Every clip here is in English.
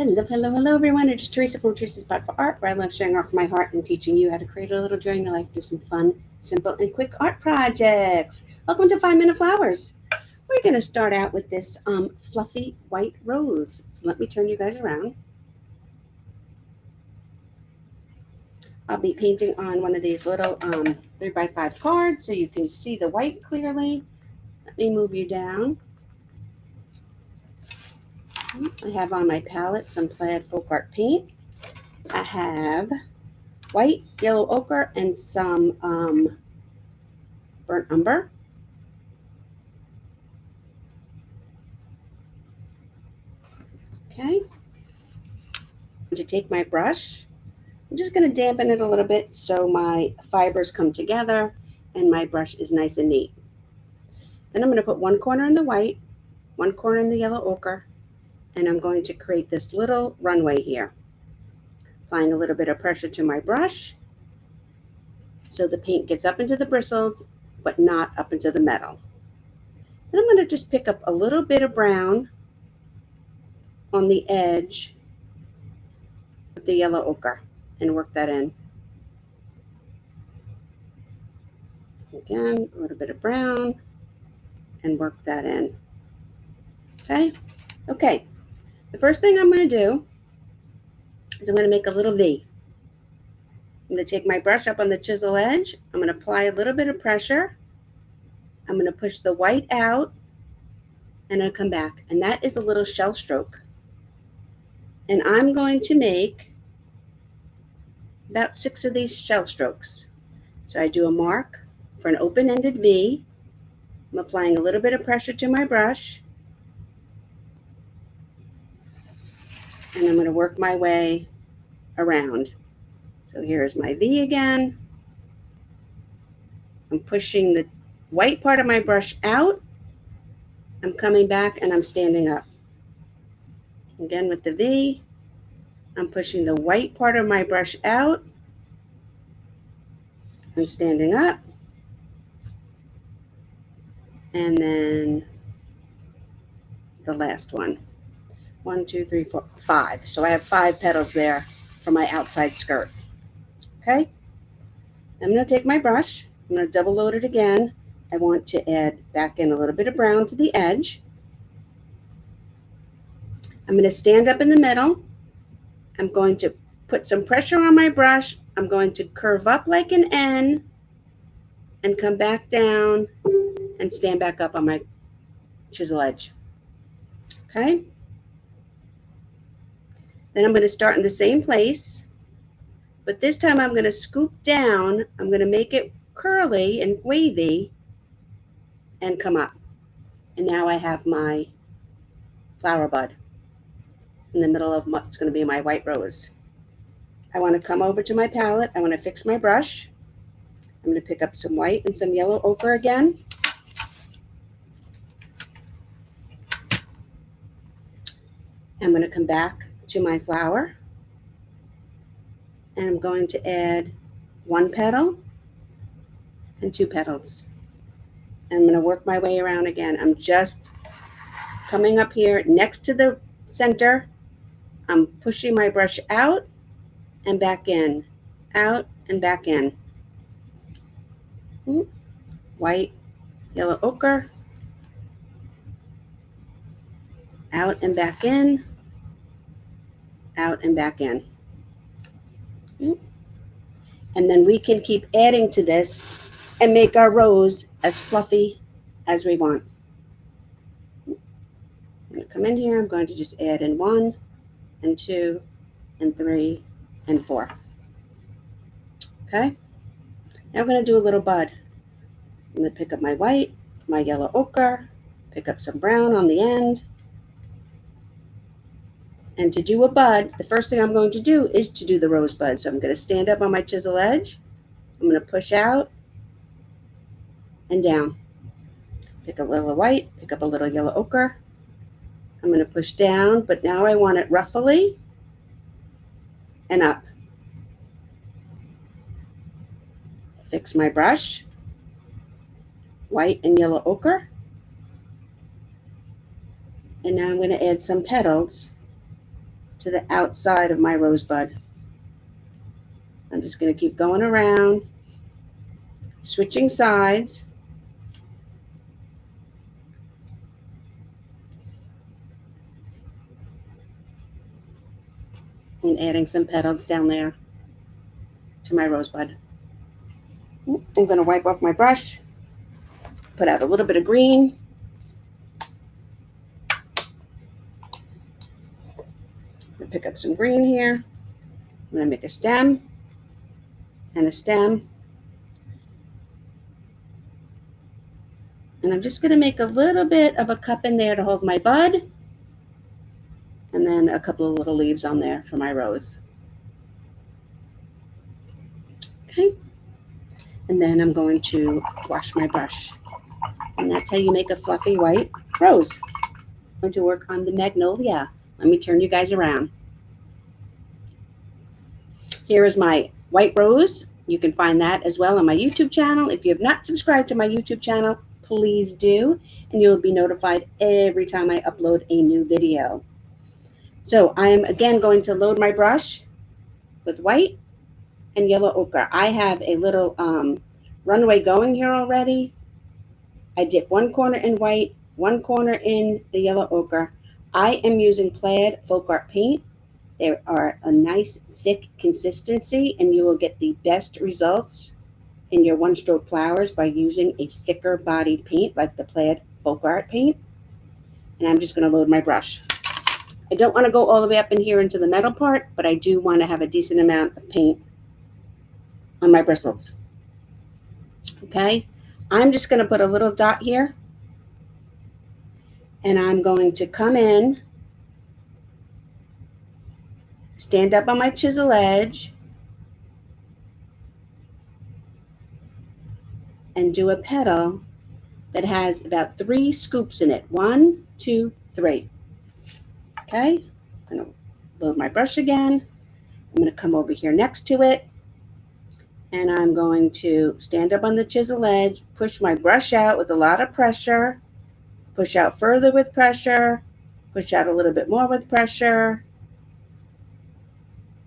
Hello, everyone. It's Teresa from Teresa's Spot for Art, where I love showing off my heart and teaching you how to create a little joy in your life through some fun, simple, and quick art projects. Welcome to 5 Minute Flowers. We're going to start out with this fluffy white rose. So let me turn you guys around. I'll be painting on one of these little 3x5 cards so you can see the white clearly. Let me move you down. I have on my palette some plaid folk art paint. I have white, yellow ochre, and some burnt umber. Okay. To take my brush, I'm just going to dampen it a little bit so my fibers come together and my brush is nice and neat. Then I'm going to put one corner in the white, one corner in the yellow ochre, and I'm going to create this little runway here. Applying a little bit of pressure to my brush so the paint gets up into the bristles, but not up into the metal. Then I'm going to just pick up a little bit of brown on the edge with the yellow ochre and work that in. Again, a little bit of brown and work that in. Okay. The first thing I'm going to do is I'm going to make a little V. I'm going to take my brush up on the chisel edge. I'm going to apply a little bit of pressure. I'm going to push the white out and I'll come back. And that is a little shell stroke. And I'm going to make about 6 of these shell strokes. So I do a mark for an open-ended V. I'm applying a little bit of pressure to my brush. And I'm going to work my way around. So here's my V again. I'm pushing the white part of my brush out. I'm coming back and I'm standing up. Again with the V, I'm pushing the white part of my brush out. I'm standing up. And then the last one. 1, 2, 3, 4, 5. So I have 5 petals there for my outside skirt. Okay? I'm going to take my brush. I'm going to double load it again. I want to add back in a little bit of brown to the edge. I'm going to stand up in the middle. I'm going to put some pressure on my brush. I'm going to curve up like an N and come back down and stand back up on my chisel edge. Okay? Then I'm going to start in the same place, but this time I'm going to scoop down. I'm going to make it curly and wavy and come up. And now I have my flower bud in the middle of what's going to be my white rose. I want to come over to my palette. I want to fix my brush. I'm going to pick up some white and some yellow ochre again. I'm going to come back to my flower. And I'm going to add 1 petal and 2 petals. And I'm going to work my way around again. I'm just coming up here next to the center. I'm pushing my brush out and back in, out and back in. White, yellow ochre, out and back in, out and back in. And then we can keep adding to this and make our rose as fluffy as we want. I'm going to come in here. I'm going to just add in 1 and 2 and 3 and 4. Okay. Now we're going to do a little bud. I'm going to pick up my white, my yellow ochre, pick up some brown on the end. And to do a bud, the first thing I'm going to do is to do the rosebud. So I'm going to stand up on my chisel edge. I'm going to push out and down. Pick a little white, pick up a little yellow ochre. I'm going to push down, but now I want it ruffly and up. Fix my brush, white and yellow ochre. And now I'm going to add some petals to the outside of my rosebud. I'm just going to keep going around, switching sides. And adding some petals down there to my rosebud. I'm going to wipe off my brush, put out a little bit of green. I'm going to pick up some green here. I'm going to make a stem and a stem. And I'm just going to make a little bit of a cup in there to hold my bud. And then a couple of little leaves on there for my rose. Okay. And then I'm going to wash my brush. And that's how you make a fluffy white rose. I'm going to work on the magnolia. Let me turn you guys around. Here is my white rose. You can find that as well on my YouTube channel. If you have not subscribed to my YouTube channel, please do, and you'll be notified every time I upload a new video. So I am again going to load my brush with white and yellow ochre. I have a little runway going here already. I dip one corner in white, one corner in the yellow ochre. I am using Plaid Folk Art paint. They are a nice thick consistency, and you will get the best results in your one-stroke flowers by using a thicker bodied paint like the Plaid Folk Art paint. And I'm just going to load my brush. I don't want to go all the way up in here into the metal part, but I do want to have a decent amount of paint on my bristles. Okay, I'm just going to put a little dot here, and I'm going to come in, stand up on my chisel edge, and do a petal that has about 3 scoops in it. 1, 2, 3. Okay, I'm going to load my brush again. I'm going to come over here next to it, and I'm going to stand up on the chisel edge, push my brush out with a lot of pressure, push out further with pressure, push out a little bit more with pressure,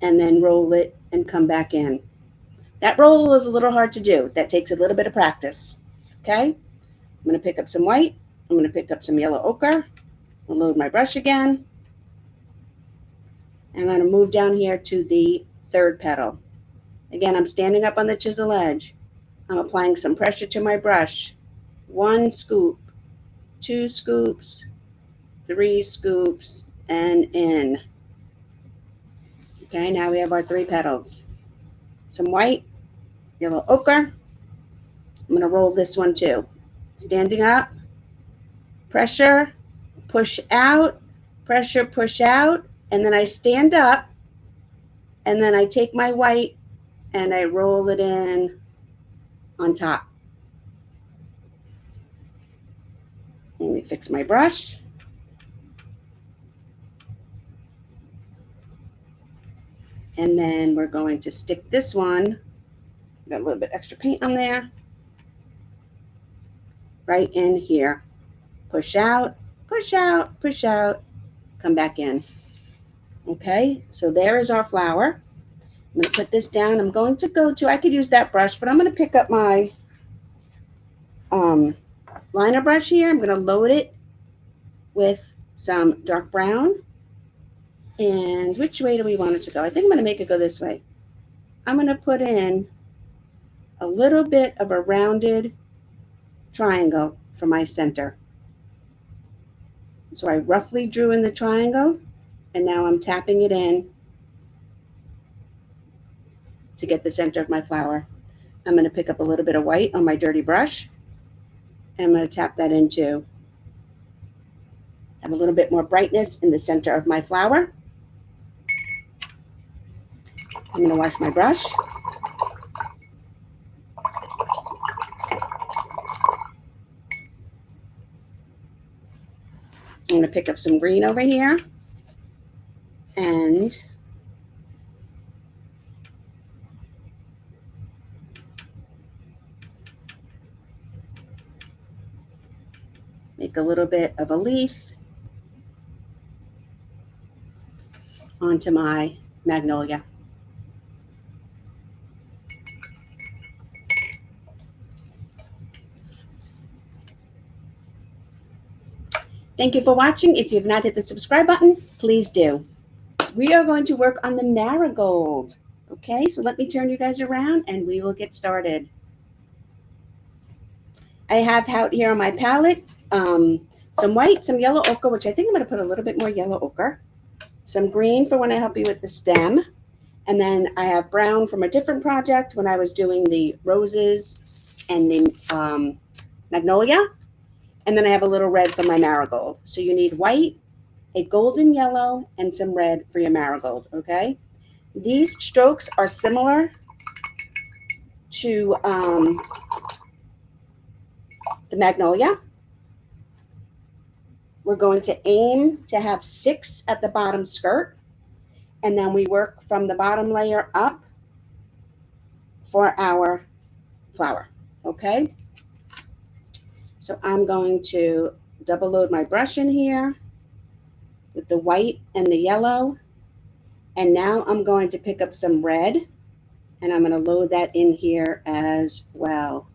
and then roll it and come back in. That roll is a little hard to do. That takes a little bit of practice. Okay, I'm going to pick up some white. I'm going to pick up some yellow ochre. I'll load my brush again. And I'm going to move down here to the third petal. Again, I'm standing up on the chisel edge. I'm applying some pressure to my brush. 1 scoop, 2 scoops, 3 scoops, and in. Okay, now we have our 3 petals. Some white, yellow ochre. I'm going to roll this one too. Standing up, pressure, push out, pressure, push out, and then I stand up, and then I take my white and I roll it in on top. Let me fix my brush. And then we're going to stick this one, got a little bit extra paint on there, right in here. Push out, push out, push out, come back in. Okay, so there is our flower. I'm going to put this down. I'm going to go to, I could use that brush, but I'm going to pick up my liner brush here. I'm going to load it with some dark brown. And which way do we want it to go? I think I'm going to make it go this way. I'm going to put in a little bit of a rounded triangle for my center. So I roughly drew in the triangle, and now I'm tapping it in to get the center of my flower. I'm going to pick up a little bit of white on my dirty brush, and I'm going to tap that in too. Have a little bit more brightness in the center of my flower. I'm going to wash my brush. I'm going to pick up some green over here and make a little bit of a leaf onto my magnolia. Thank you for watching. If you've not hit the subscribe button, please do. We are going to work on the marigold. Okay, so let me turn you guys around and we will get started. I have out here on my palette some white, some yellow ochre, which I think I'm going to put a little bit more yellow ochre, some green for when I help you with the stem, and then I have brown from a different project when I was doing the roses and the magnolia, and then I have a little red for my marigold. So you need white, a golden yellow, and some red for your marigold, okay? These strokes are similar to the magnolia. We're going to aim to have 6 at the bottom skirt, and then we work from the bottom layer up for our flower, okay? So I'm going to double load my brush in here with the white and the yellow, and now I'm going to pick up some red, and I'm going to load that in here as well.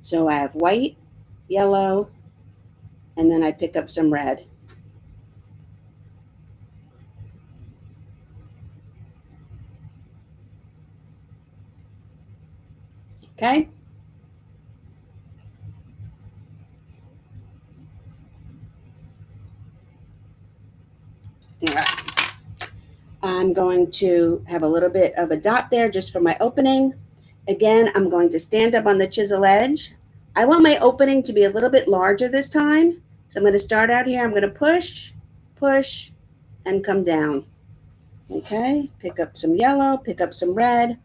So I have white, yellow, and then I pick up some red. Okay? All right. I'm going to have a little bit of a dot there just for my opening. Again, I'm going to stand up on the chisel edge. I want my opening to be a little bit larger this time. So I'm going to start out here. I'm going to push, push, and come down. Okay, pick up some yellow, pick up some red.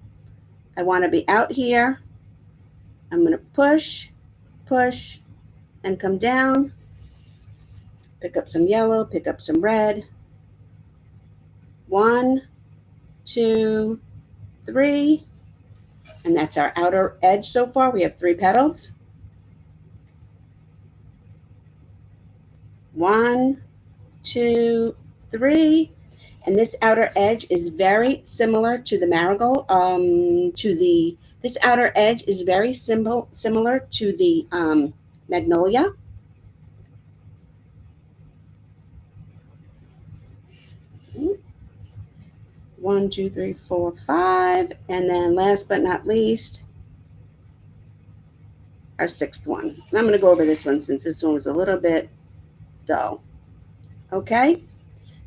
I want to be out here. I'm going to push, push, and come down. Pick up some yellow, pick up some red. 1, 2, 3. And that's our outer edge so far. We have 3 petals. 1, 2, 3. And this outer edge is very similar to the marigold. This outer edge is very similar to the magnolia. One, two, three, four, 5. And then last but not least, our 6th one. And I'm going to go over this one since this one was a little bit dull. Okay,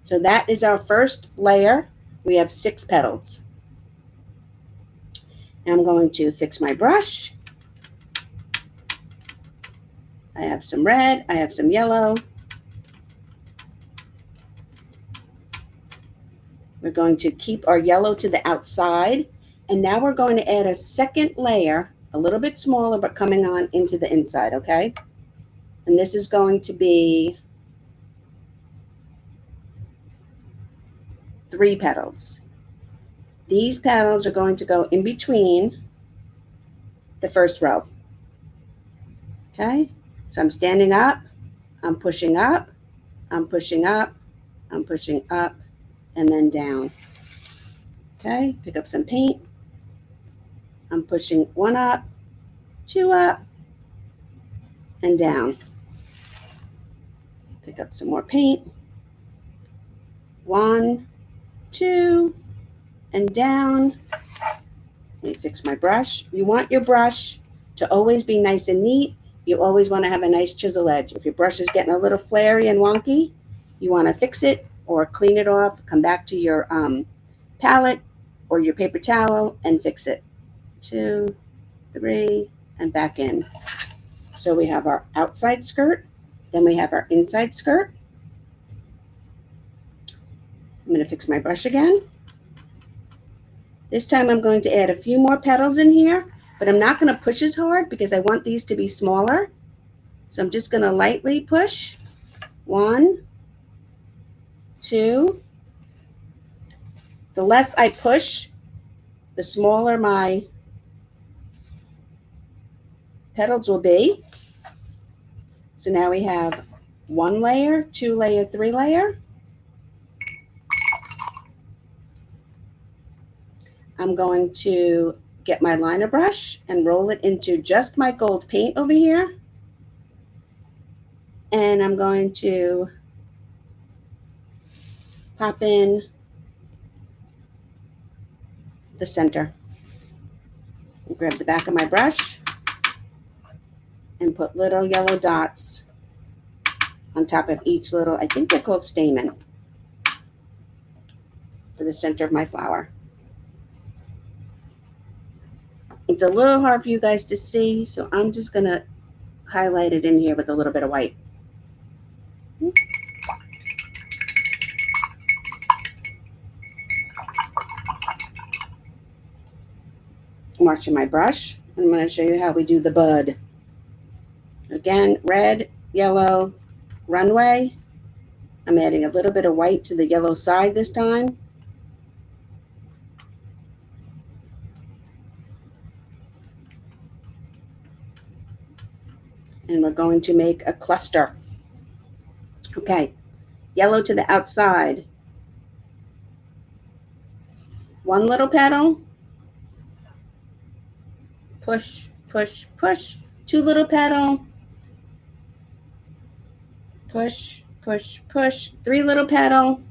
so that is our first layer. We have 6 petals. Now I'm going to fix my brush. I have some red, I have some yellow. We're going to keep our yellow to the outside. And now we're going to add a second layer, a little bit smaller, but coming on into the inside, okay? And this is going to be 3 petals. These petals are going to go in between the first row. Okay? So I'm standing up, I'm pushing up, I'm pushing up, I'm pushing up, and then down. Okay? Pick up some paint. I'm pushing 1 up, 2 up, and down. Pick up some more paint. 1, 2, and down. Let me fix my brush. You want your brush to always be nice and neat. You always want to have a nice chisel edge. If your brush is getting a little flary and wonky, you want to fix it or clean it off. Come back to your palette or your paper towel and fix it. 2, 3, and back in. So we have our outside skirt. Then we have our inside skirt. I'm going to fix my brush again. This time I'm going to add a few more petals in here, but I'm not going to push as hard because I want these to be smaller. So I'm just going to lightly push. 1, 2. The less I push, the smaller my petals will be. So now we have 1 layer, 2 layer, 3 layer. I'm going to get my liner brush and roll it into just my gold paint over here. And I'm going to pop in the center. Grab the back of my brush and put little yellow dots on top of each little, I think they're called stamen, for the center of my flower. It's a little hard for you guys to see, so I'm just going to highlight it in here with a little bit of white. I'm washing my brush. I'm going to show you how we do the bud. Again, red, yellow, runway. I'm adding a little bit of white to the yellow side this time. And we're going to make a cluster. Okay, yellow to the outside. One little petal. Push, push, push. Two little petal. Push, push, push. Three little petal.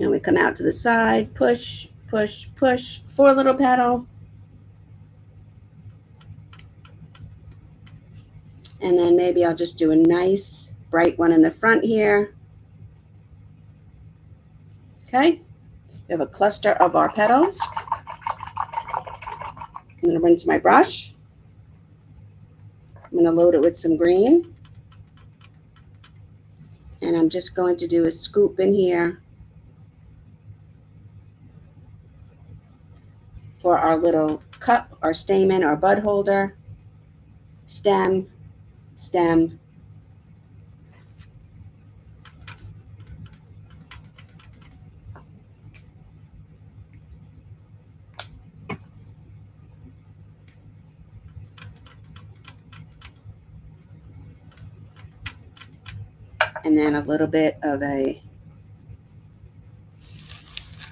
And we come out to the side. Push, push, push. Four little petal. And then maybe I'll just do a nice bright one in the front here. Okay, we have a cluster of our petals. I'm going to rinse my brush. I'm going to load it with some green. And I'm just going to do a scoop in here for our little cup, our stamen, our bud holder, stem, stem. And then a little bit of a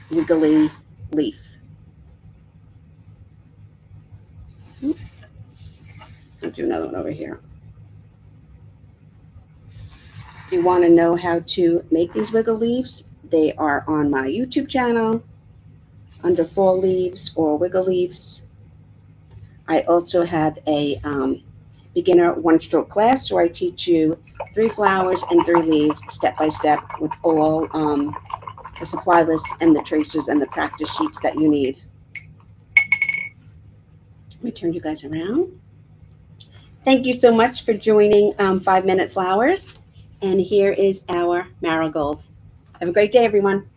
wiggly leaf. I'll do another one over here. If you want to know how to make these wiggle leaves, they are on my YouTube channel under fall leaves or wiggle leaves. I also have a beginner one-stroke class where I teach you 3 flowers and 3 leaves step by step with all the supply lists and the tracers and the practice sheets that you need. Let me turn you guys around. Thank you so much for joining 5 Minute Flowers. And here is our marigold. Have a great day, everyone.